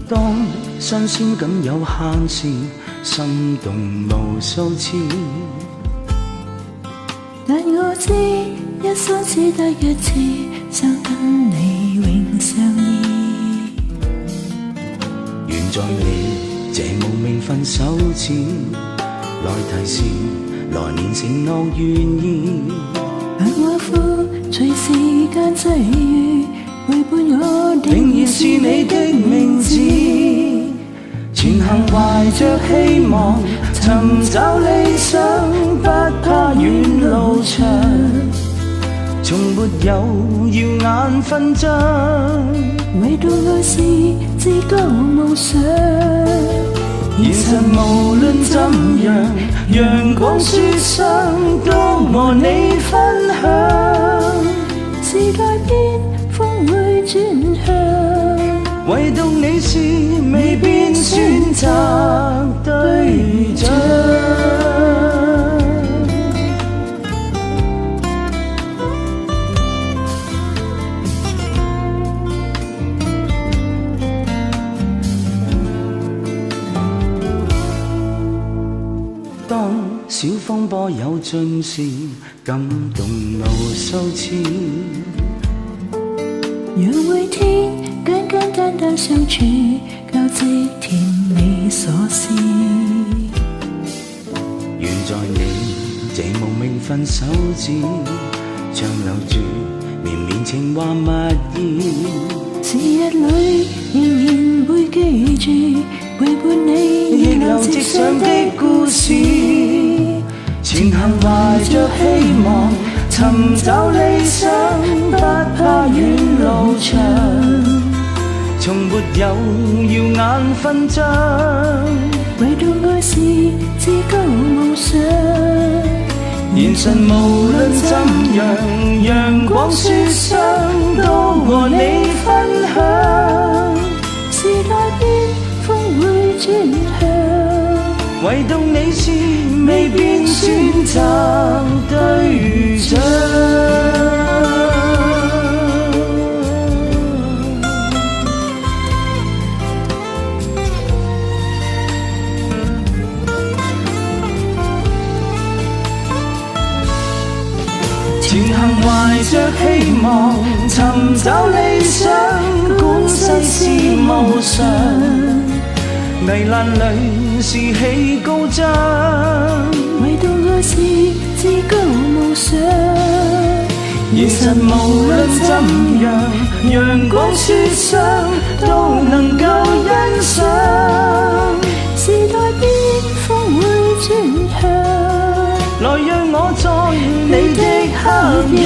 當新鮮感有限時，心動無數次。但我知一生只得一次，想跟你永相依。緣在你這無名分手前，來提示來年承諾願意。向我呼隨時間際遇，陪伴我定然是你的名字。前行懷着希望，尋找理想，不怕遠路長，從沒有耀眼勳章，唯獨愛是至高無上。現實無論怎樣，陽光雪霜都和你分享。時代變，風會轉向，唯獨你是未變選擇對象。當小風波有盡時，感動無數次。讓每天簡簡單單相處，交織甜美瑣事。緣在你這無名分手前，長留住綿綿情話蜜意。時日裏仍然會記住，陪伴你逆流直上的故事。前行懷着希望，尋找理想，不怕遠路長，從沒有耀眼勳章，唯獨愛是至高無上。現實無論怎樣，陽光雪霜都和你分享。時代變，風會轉向，唯獨你是未變選擇對象。前行懷着希望，尋找理想，管世事無常。危難裏士氣高漲，唯獨愛是至高無上。現實無論怎樣，陽光雪霜都能夠欣賞。時代變，風會轉向，來讓我在你的黑夜